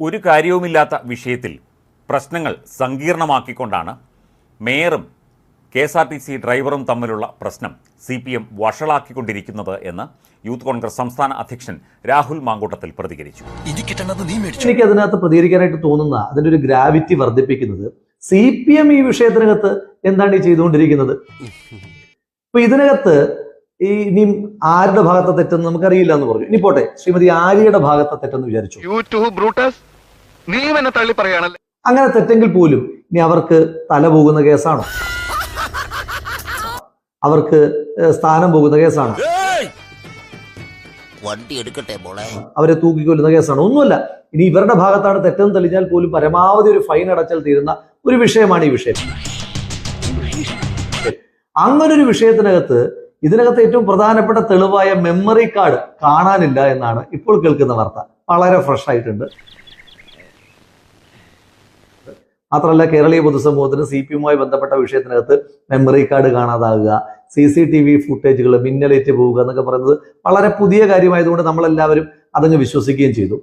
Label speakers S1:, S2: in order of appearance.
S1: ഒരു കാര്യവുമില്ലാത്ത വിഷയത്തിൽ പ്രശ്നങ്ങൾ സങ്കീർണമാക്കിക്കൊണ്ടാണ് മേയറും KSRTC ഡ്രൈവറും തമ്മിലുള്ള പ്രശ്നം CPM വഷളാക്കിക്കൊണ്ടിരിക്കുന്നത് എന്ന് യൂത്ത് കോൺഗ്രസ് സംസ്ഥാന അധ്യക്ഷൻ രാഹുൽ മാങ്കൂട്ടത്തിൽ പ്രതികരിച്ചു.
S2: എനിക്ക് അതിനകത്ത് പ്രതികരിക്കാനായിട്ട് തോന്നുന്ന അതിന്റെ ഒരു ഗ്രാവിറ്റി വർദ്ധിപ്പിക്കുന്നത് CPM ഈ വിഷയത്തിനകത്ത് എന്താണ് ഈ ചെയ്തുകൊണ്ടിരിക്കുന്നത്. ഇപ്പൊ ഇതിനകത്ത് ഇനി ആരുടെ ഭാഗത്തെ തെറ്റെന്ന് നമുക്കറിയില്ല എന്ന് പറഞ്ഞു. ഇനി പോട്ടെ, ശ്രീമതി ആര്യയുടെ ഭാഗത്തെ തെറ്റെന്ന് വിചാരിച്ചു. അങ്ങനെ തെറ്റെങ്കിൽ പോലും ഇനി അവർക്ക് തല പോകുന്ന കേസാണോ, അവർക്ക് സ്ഥാനം പോകുന്ന കേസാണോ, അവരെ തൂക്കിക്കൊല്ലുന്ന കേസാണോ? ഒന്നുമല്ല. ഇനി ഇവരുടെ ഭാഗത്താണ് തെറ്റെന്ന് തെളിഞ്ഞാൽ പോലും പരമാവധി ഒരു ഫൈൻ അടച്ചാൽ തീരുന്ന ഒരു വിഷയമാണ് ഈ വിഷയം. അങ്ങനൊരു വിഷയത്തിനകത്ത് ഇതിനകത്ത് ഏറ്റവും പ്രധാനപ്പെട്ട തെളിവായ മെമ്മറി കാർഡ് കാണാനില്ല എന്നാണ് ഇപ്പോൾ കേൾക്കുന്ന വാർത്ത. വളരെ ഫ്രഷ് ആയിട്ടുണ്ട്. മാത്രമല്ല, കേരളീയ പൊതുസമൂഹത്തിന് CPMുമായി ബന്ധപ്പെട്ട വിഷയത്തിനകത്ത് മെമ്മറി കാർഡ് കാണാതാകുക, CCTV ഫുട്ടേജുകൾ മിന്നലേറ്റ് പോവുക എന്നൊക്കെ പറയുന്നത് വളരെ പുതിയ കാര്യമായതുകൊണ്ട് നമ്മളെല്ലാവരും അതങ്ങ് വിശ്വസിക്കുകയും ചെയ്തു.